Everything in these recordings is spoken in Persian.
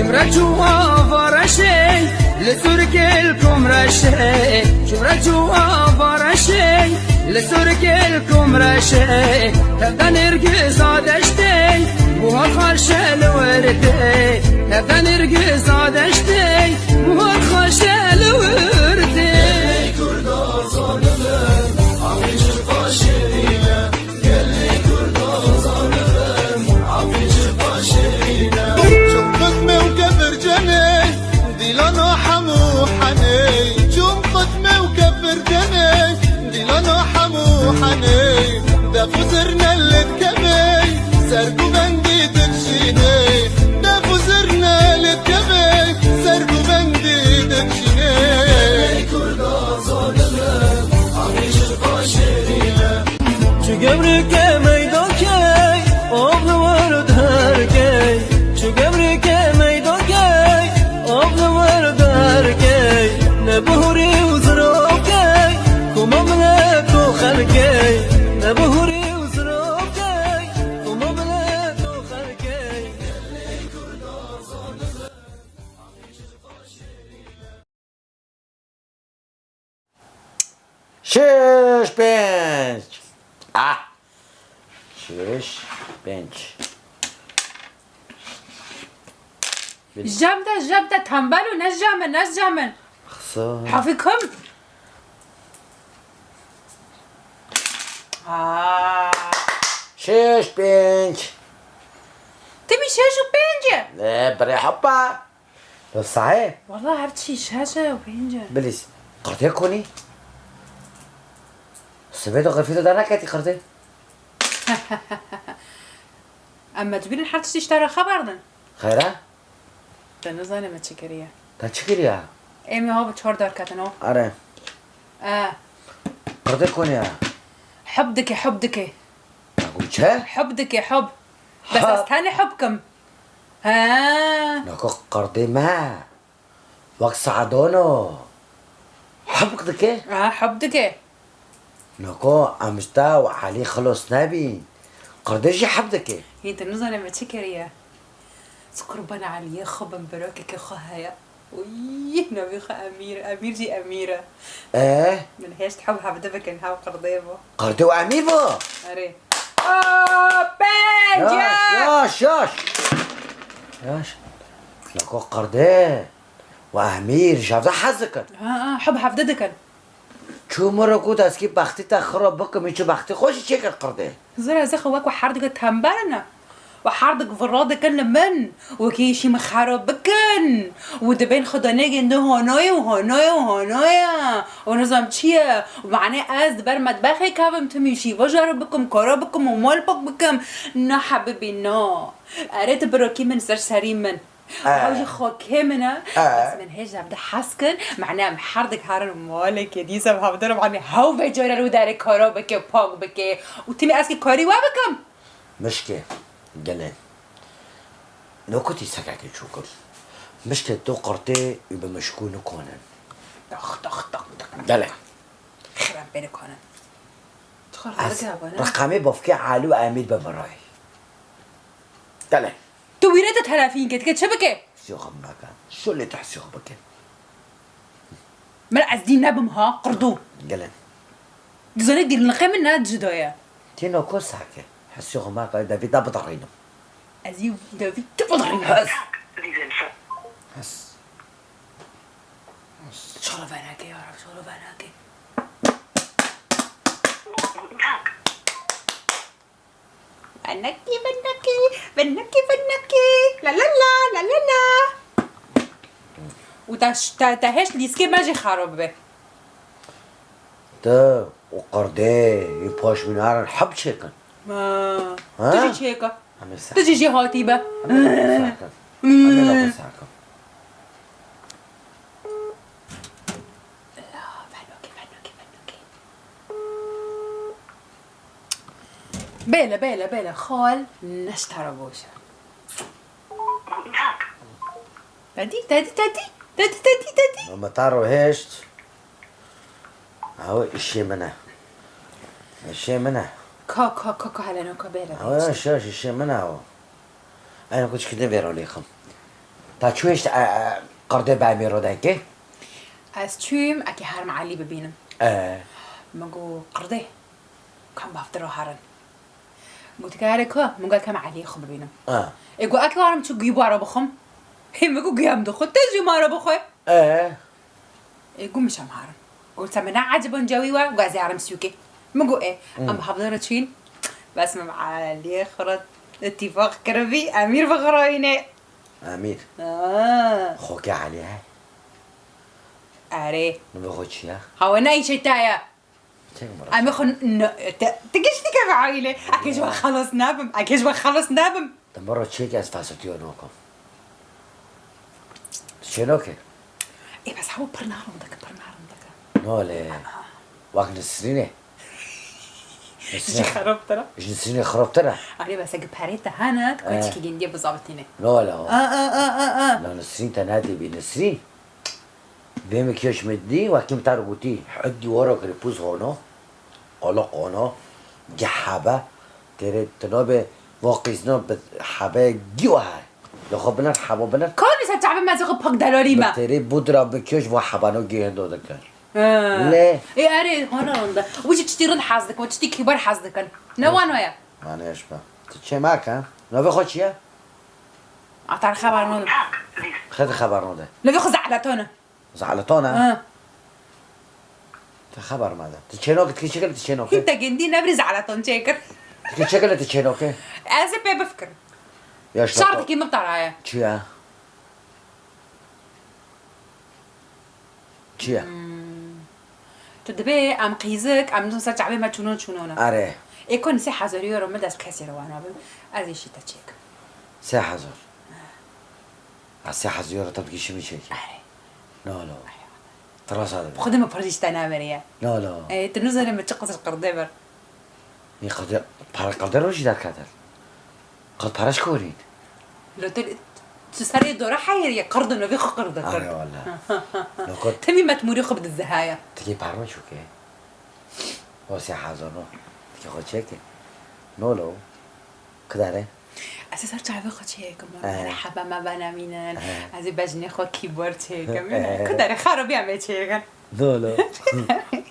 شمرجوا فرشي لسرك الكم رشي شمرجوا فرشي لسرك الكم رشي تبدا نرقص عدشتي وهو خرش الوردي تبدا نرقص عدشتي وهو خرش الوردي كردا صادم عميش القاشرينة قلي كردا صادم عميش القاشرينة شمقتمي وكبر جني ديلانا حمو حني شمقتمي وكبر جني ديلانا حمو حني دافو زرنا اللي تكبي سرقو بندي تكشيني دافو زرنا اللي تكبي سرقو بندي تكشيني كردا صادم عميش القاشرينة شو قبرك ميدوكي أبل ورد هركي شو قبرك ميدوكي أبل ورد هركي نبهوري وزروكي كما ملك وخلقي نبهوري وزروكي كما ملك وخلقي شش بنج شش بنج جبده تنبلو نجمن خسارة حافظكم شش بنج تبي شاشة وبنجة لا بري حبة لو صحيح والله هرتشي شاشة وبنجة بليز قرتي كوني سبيتو غرفيتو دانا كاتي قرتي اما تبين حرتش تشتري خبردن خيرا ده نزانه ما تشكريه تا چكري يا ايمي هو بچهار دار كتنو اره قرتي كوني حبدك اقول چه حبدك حب بس استني حبكم ها نكو قرتي ما وقت سعدونو حبك دكي حبدك نكو امشتا وعلي خلص نبي قردشي حبدك انت نزانه ما تشكريه قربان علي خبن براكك خهايا ويه نبي خ امير جي اميره ايه من هيش تحب حبدبك انها قرديبو قردي وامير بو اري بنجا ياش نكو قردي وامير شافتا حزكن حب حفددكن شو مرة كنت اسكي بختي تخرب بك مش بختي خوش شكل قردي زرا زخواك وحردك تنبرنا وحردك فرادكن من وكيشي مخربكن ودبين خدانيج انه هنايا ونظام چیه ومعنى از بر مطبخي كابم تمشي وجر بكم كارا بكم ومال بكم نه حبيبي نه اريت براكي من سرسري من حاجة خاكي منه بس من هيج عبد حسكن معناه محردك هارن مالك يا ديسا بحبدر معنى هاو بجارة رو داري كارا بكي وباق بكي وتمي اسكي كاري وابكم مشكي جلال لو كنتي سكاكي شكر مشكلة تو قرتي يبقى مشكون كونن طخ جلال خرب بين كونن تخرج على رقمي بفكي عالو اميد بمراي جلال تو ويرت تلافين كده شبكه سيوخ ماكا شو اللي تحسيوخ بكي مال عزدين نبمها قردو جلال دزونك دير القيم انها جدايا تينو كو ساكي حسيوخ ماكا دافيد بدرينو ازيو دافيد تفضل حس شغل فناكي يا رب شغل فناكي فناكي لا وتهش ليسكي ماجي خراب به تا وقردي يباش من عرن حب شكن ما ها؟ تجي شيكا عمي ساكن تجي هاتي به عمي ساكن بلا خال نشترى بوشا تادي لما تعروا هيشت هو الشي منه كا على نوكا بلا هو الشي منه هو انا كنت كده بيرو ليكم تا چویش قرده به امیر دنگه؟ از چویم اکی هرم علی ببینم مگو قرده کم بافتر هرن قلت که که مگو کم علی خو ببینم اگو اکی هرم چو گیبو رو بخم مگو گیم دو خود تجی ما رو بخواه اگو میشم هرم قلت من عجبا جوی و گازی هرم سیوکه مگو ام بحضر چین بس مع علی خرد اتفاق كربي امير بغراينه امیر خوک علی های اري نبغى چیه؟ هو ناي شتايا چه مرا؟ امي خن تجيش كيف عائله اكيد خلص نابم اكيد خلص نابم دمرو چه که از فاسدیو نکن چنو که؟ ايه بس هو برنارم دك نوله وقت نسرینه شي خرب ترى ايش نسرینه خراب تره؟ اري بس اجي باريت هانت كنت كي جندي بظبطينه نوله اه لا نسرین تنادي بنسرین بهم کیش مدی وقتی متارو بودی حدی ورا کری پوز هونو قلق هونو جحبه ترى تنابه واقعنا بحبه جوها يا خبنا حبا بنا كوني ستعب ما زغ بق دلاري ما ترى بودرا بكيش وحبانو جهندو دكان ليه ايه اري هون وجي تشتري حظك وتشتي كبار حظك نوان ويا معناش با چه معك نو خو چيه اعطى خبر نو خد خبر نو ده لا بياخذ زعلتونا زعلتونا خبر ماذا تشينو تشكل تشينو انت جندي نبري زعلتون شاكر تشكل تشينو كي اسف بفكر يا شرطك كي مبطرايا چيه چيه تدبي ام قيزك ام نص تعبي ما تشونون شونونا اره يكون سي حذر يورو مدس كسر وانا از شي تشيك 3000 3000 يورو تبقي شي مشي لا لا تراس هذا خدمه فرجيش تنامريا لا لا ايه تنزل لما تشقص القردبر يقدر قدر روشي دار كاتر قد بارش كورين لو تسري دورة حيرية قرض انه بيخو قرض اره والله لو كنت تمي ما تموري خبد الزهاية تجي بارما شو كي هو 3000 نو تجي خد شيكي نو لو كداره اساس ارجع بخو شيك مرحبا ما بنا مينن از بجني خو كيبورد شيك كداره خرابي عم شيك نو لا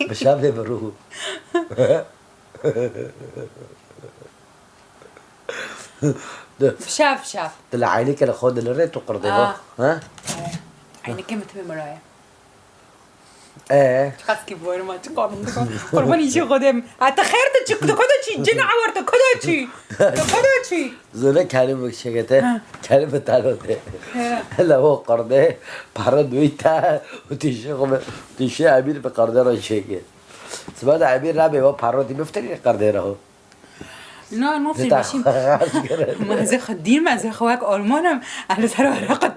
بشاب برو شاف طلع عينيك لخود اللي ريت وقرضيبه ها عينك كم تبي مرايا ايه خاص كيبور ما تقارن قرباني شي قدام اتخيرت تشك كده شي جنا عورت كده شي زوله كلمه شكته كلمه تالوته هلا هو قرضه بارد ويتا وتيشي عبير بقرضه رو شيكه سباد عبير رابي هو بارودي بفتري قرضه رو لا نفسي ماشي ما زي خدين ما زي خواك ألمانهم على سر ورقة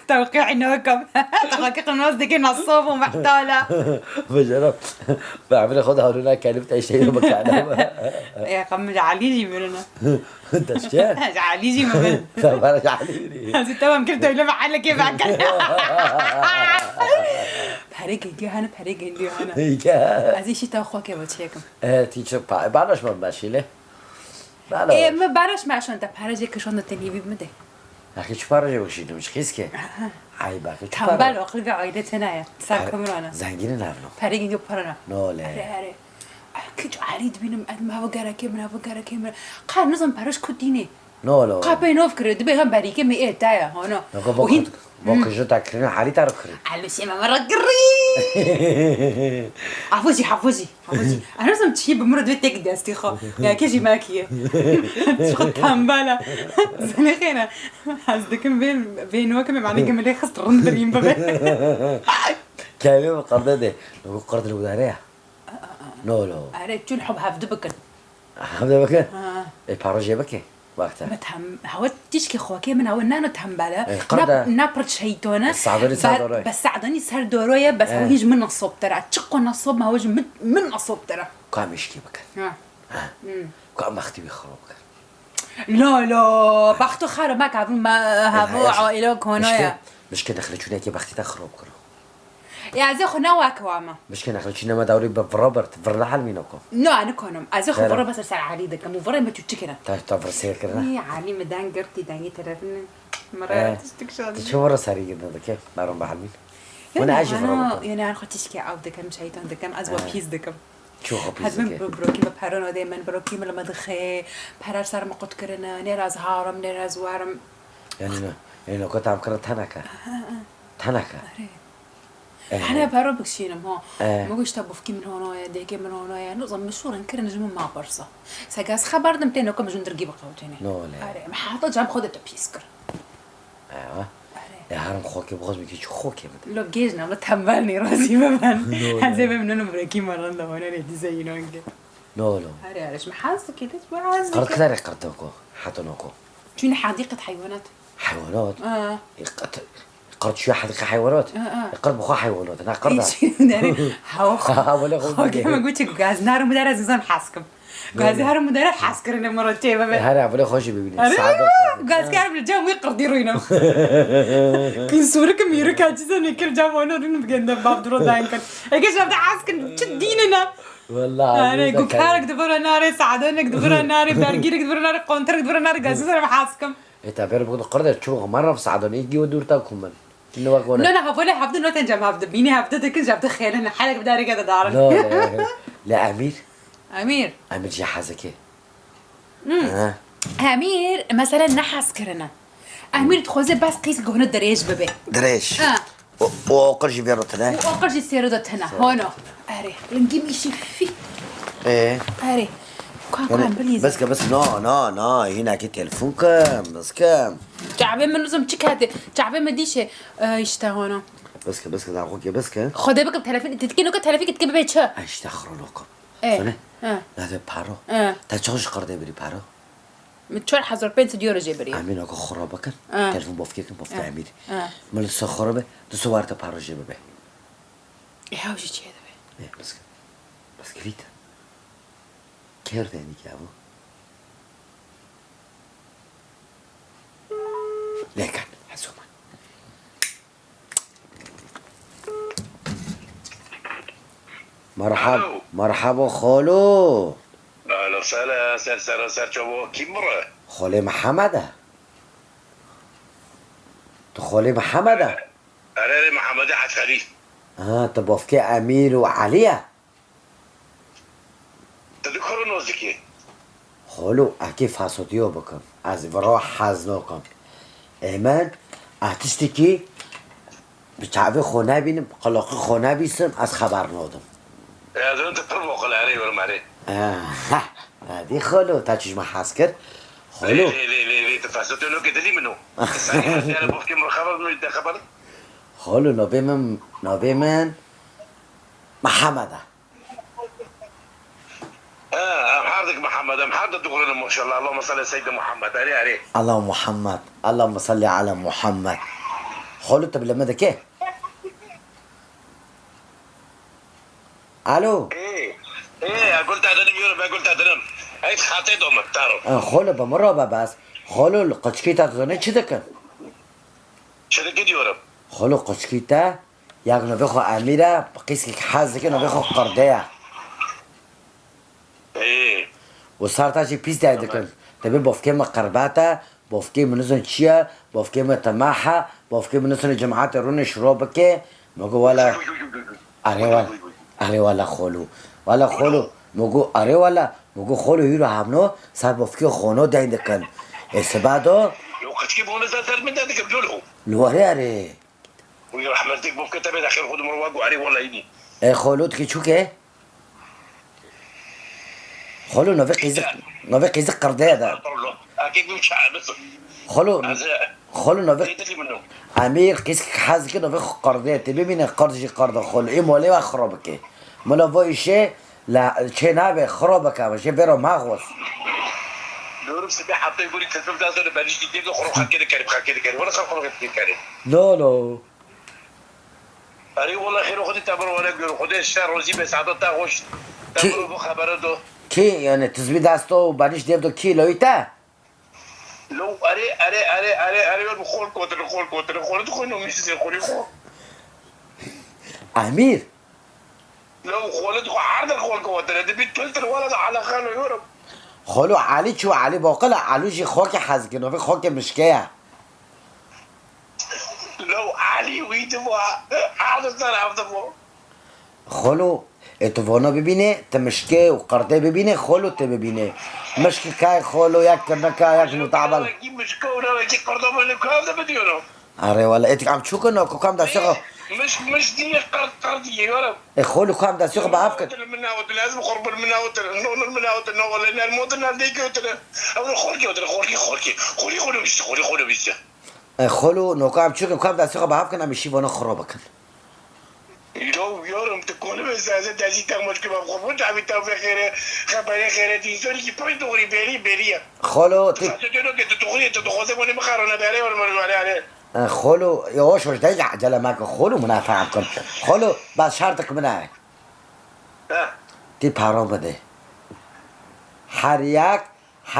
توقيع نوكم تحقيق الناس دي نصاب ومحتالة بجرب بعمل خد هارونا كلمة أي شيء مكانه يا قم جعليجي مرنا أنت شو جعليجي مرنا تمام جعليني هذا تمام كنت أقول محل كيف أكل بحريق هندي هنا بحريق هندي هنا هذا شيء تأخوك يا بتشيكم تيجي بعدش ما ماشي له إيه ما بعرفش ما عشان تبحرج كشون التنيبي بمده أخي شو بارجي بخشينه مش خيسكه عيبك تنبال وقلبي عائلتنا يا صار كمرانا زنجين نعمله فريق يجيب برنا نوله أري كيج عريض بينهم ما هو جرا كاميرا قال نظام بارش كديني نوله قابين أفكر دبي هم بريكة مي إيه تايا هنا وهين بوكجو تاكرين حالي تعرف خري على شيء ما مرة قري حفوزي أنا نظام تشي بمرة دوت تك دستي خا يا كيجي ماكية شو تنبالة زين خينا حسدكم بين وكم معني جملة خست رندرين بقى كلمة قرضة ده لو قرض الودارية نولو أريد شو الحب هفد بكن هفد بكن إيه بارجي بكي وقتها متهم هو تشكي خوكي من هو نانو تهمبالة قرضة نابرت شيطانة بس ساعدوني سهر دورويا بس هو هيج من نصوب ترى تشقو نصوب ما هوج من نصوب ترى كام يشكي بكن كام أختي بيخرب بكن لا بختو خارب ما كابن ما هبو عائلة كونايا مش كده خليتوني كي بختي تخرب كرو يا زي خنا واكواما مش كده خليتوني ما دوري بروبرت فرنا حال مينوكو نو أنا كونم أزي خبرة بس سر علي ده كم فرة ما تشتكينا تفرسير كده يا علي مدان قرتي داني ترفن مرة تشتك شادي شو مرة سريع جدا كيف نارم بحلمين وانا عايش في رابطة يعني أنا خدتش كي عود دكم شيطان دكم أزوا بيس دكم شو خبيز هذا من كيف بروكي ببحرنا دائما بروكي من لما دخي بحرر صار ما قد كرنا نراز هارم نراز وارم يعني كنت عم كرر تنكا احنا بهرب بكشينم ها ما قلت تبو فكي من هنا ديكي من هنا نظم مشهور نكر نجم مع برصة سجاس خبر دمتين وكم جون درجي بقوتيني نو لا ما حاطة جام خدت بيسكر ايوه يا هرم خوكي بغاز بيجي شو خوكي مد لو جيجنا ولا تهملني راسي ببان هذا بمنو بركي مرة الله وانا ندي زي نونجي نو هاري علاش ما حاسة كده ما حاسة قرط كذا قرطوكو حطنوكو شنو حديقة حيوانات حيوانات قرط شو حديقة حيوانات قرط بخوا حيوانات انا قرط ولا خوكي ما قلت لك جاز نار مدرس زين حاسكم جاز هار مدرس حاسكر انا مرتين بابا هاري ولا خوش بيبني جاز كان بالجو يقرد يروينا كل صورة كميرة كاتجة نكر جام وانا رين بجندا باب درو داينكن ايش جاب حاسكن تديننا والله انا يقول كارك دبر ناري سعدانك دبر ناري بارجيرك دبر ناري قنطرك دبر ناري جاز انا حاسكم انت بير بقول قرط شو مرة في سعدان يجي ودور تاكم من انه واقونا لا هفولي هبدا نوتن جام هبدا بيني هبدا دكن جاب تخيل انا حالك بداري كده دارك لا امير امير جي حازكي امير مثلا نحس كرنا امير تخوزي بس قيس قهنا دريش ببي دريش وقرجي بيروتنا وقرجي سيرودت هنا هنا اري نجيب شي في ايه اري كان بليز بس نو هنا كي تلفون كم بس كم تعبان من نظم تشكاتي تعبان ما ديش يشتهونا بس كده اخوك بس كده خدي بك بتلفين تتكينو كتلفين تكبي بيتش اشتخرلوكم ايه هذا بارو تا تشوش قرده بري بارو متشوال حزر بنت ديورو جبري امين اكو خرابك تلفون بوفكي امير مال الصخربه تصورت بارو جيبه يا وجه كده ايه بس كفيت كير ثاني كابو لكن حسوما مرحبا خالو اهلا وسهلا سر شو كيمرة خالي محمد تو خالي محمد انا محمد حج خليل طب وفكي امير وعليا تذكروا نوزكي خالو اكي فاسوديو بكم از بروح حزنوكم ایمان اتشتکی بتعبي خونه بینم قلاقی خونه بیسم از خبر نادم هذا انت تطبق عليه ولا ما عليه هذه خالو تا چیش ما حس کرد خالو ليه تفاسدوا له كده ليه منه انا بفكر من خبر من ده خبر خالو نبي من محمد حاضرك محمد محمد تقول ما شاء الله اللهم صل على سيدنا محمد عليه اللهم محمد اللهم صل على محمد خالو طب لما ده كيه الو ايه قلت هذا ما قلت هذا هاي خاطيتهم بتعرف خالو بمره بس خالو قچکیتا زنه چی دکن شده که دیورم خالو قچکیتا یک نبخو امیره بقیس که حز که نبخو قرده ايه و سارتا چی پیس ده دکن تبی بافکه مقرباتا بافکه منزون چیه بافکه متماحه بافکه منزون جماعات رون شرابه که مگو والا اره والا خالو مگو اره والا مگو خالو هیرو همنو سر بافکه خانو ده دکن اسبادو لو قد بونه زاد من ذلك بلوله الوري اره ويا رحمتك بوفك تبي داخل خد مرواق عليه والله يدي ايه خالود كي شو كه خالو نوفي قيزق قرديه ده اكيد مش بس خالو نوفي امير قيزك حاز كده نوفي قرديه تبي من قرض قرض خالو ايه مولي واخربك ملا فويشه لا شي نابه خربك ماشي بيرو ماغوس دورم سبي حتى يقول لك تفهم ده باليش جديد خروج كده كده ولا خروج كده كده لا اري والله خير خدي تبر ولا خدي الشهر روزي بس عدد تاغوش تبر خبره دو كي يعني تزبي داستو باليش ديبدو كي لويتا لو اري بخول كوتر تخونو مش زي خوري امير لو خولد عرض الخول كوتر دي بتلتر ولد على خانو يورب خالو علي شو علي باقلا علوجي خوك حزقنو في خوك مشكيه لو علی ویدوا عاد طرف دفو خلو اتفانا ببینه تمشکه و قرده ببینه خلو ته ببینه مشکه که خلو یک کرنکه یک نتعبل کی مشکونه کی قردم نکام ده بدیونو آره والا اتک عم تشوكو انه كم دسيقه مش دي قرد يورم خلو كم دسيقه بعفك المناوت لازم قرب المناوت نون المناوت نو ولا الموت ناديك وتر او خوركي وتر خوركي بيست خلو نو كم تشوكو كم دسيقه بعفك انا مشي وانا خرابك يورم تكون بس هذا دازي تمش كما قربت عم توفيق خير خبر خير دي سوري كي بوي دوري بريا خلو تدونو كي تدخلي تدخلي وانا مخارنا بالي ولا عليه خلو يواش وش دايق عجله معك خلو منافع بكم خلو بس شرطك منه تی پرام بده هر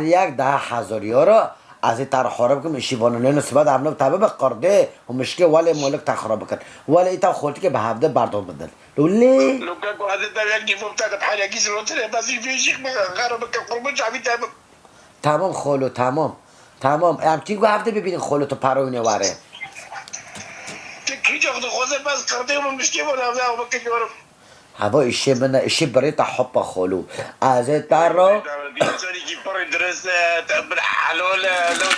یک 10,000 یورو از این طرح خراب کن شیوانه نسبت عملو تابع به قرده و مشکل ولی مالک تخراب بکن ولی ایتا خودتی که به هفته بردام بدل لولی لو كان هذا ده يجي فوق بحال كيس روتر بس في شيء غير قربت عم يتابع تمام خلو تمام امتی گو هفته ببینی خلو تو پرونه وره کی جاخد خوزه بس قرده و مشکل ولا و بك يورم هوا ایشه برای تا حب خلو از این طرح سوري كي بري درس من حلول لو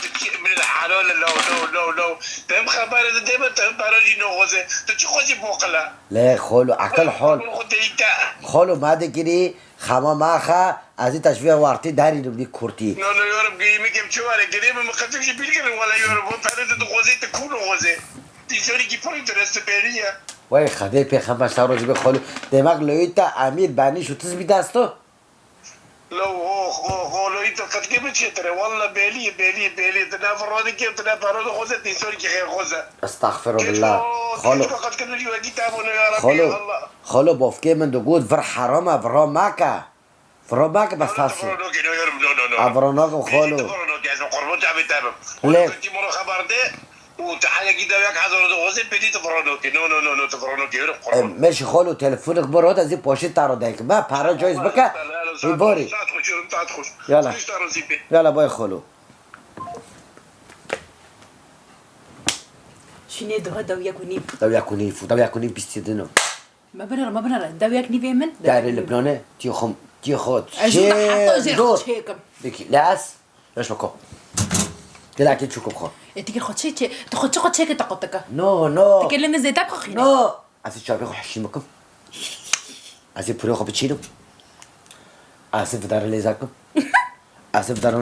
من الحلول لو تم خبر دائما تم باراجي نو خوزه تشي خوزي بوقلا لا خلو اکل حال خلو ماده گیری خما ماخه از این تشویق وارتی داری نبدی کرتی نو يورم قيمي كم شوارع قريب ما قدرش بيلقى ولا يورم فرد خوزه تكون خوزه دي سوري كي بري درس بريا وای خدای پیغمبر سروزی به خلو دماغ لویتا امیر بانی شو تز بیداستو لو هو انت قد جبت شتري والله بيلي تنافر كيف تنافر خوزه دي سوري كي خير خوزه استغفر الله خلو بافکه من دو گود ور حرامه ورا مکه بس تاسو افراناکم خلو له وتحاجه كده وياك حاضر خوزه بدي تفرانوكي نو تفرانوكي ماشي خلو تلفونك برات از این پاشی تارو دایک با پارا جایز بکه باری یالا بای خلو شنو دو يكوني دو یکونی بیستیدنو ما بنر دو يكني في من داری لبنانه تیو خود دور بکی لاس ليش بكو لكن شو كوكو تيجي خد شيء تقطك نو تكلم زي تبخ خينا نو عايز تشربي حشيمكم عايز بريخو بتشيلو عايز بدار اللي زاكم عايز بدار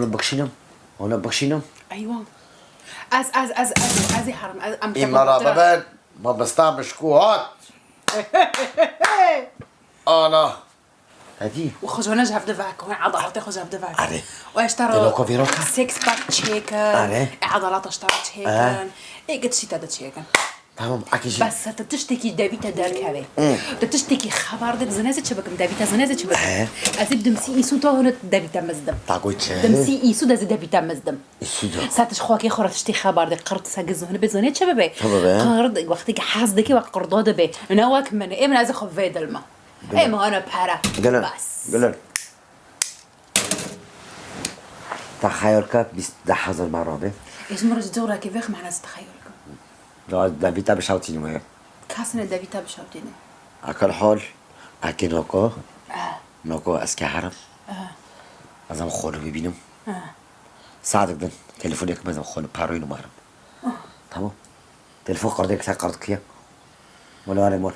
هنا بكشينم ايوه از حرام ام إما بابا ما بستعمل كوهات انا هدي وخزونا جهف دفاعك وين عضلات خزونا دفاعك أري واشترى دلوكو فيروكا سكس باك تشيكن أري عضلات اشترى تشيكن ايه قد شي تادا تشيكن تمام اكيد بس تشتكي دافيتا دارك هذه تشتكي خبر دك زنازة شبكم دافيتا زنازة شبكم أزيد دمسي إيسو تو هنا دافيتا مزدم دمسي إيسو دازي دافيتا مزدم ساتش خواكي خورا تشتي خبر دك قرط ساجز هنا بزنات شبابي قرض وقتك حاس دكي وقرضاد بي أنا واك من إيه من عايز أخذ فيد الماء إيه ما أنا بحرة بس قلنا تخيلك بس ده مرة إيش مرة جدورة كيف معنا تخيلك دافيتا بشاوتيني وياه كاسنا دافيتا بشاوتيني أكل حال أكل نوكو أسكي حرم ازم خولو ببینم ساعدك دن تلفونك مازم خولو باروينو مارم تمام تلفون قردك سا قرد كيا ولا أنا مول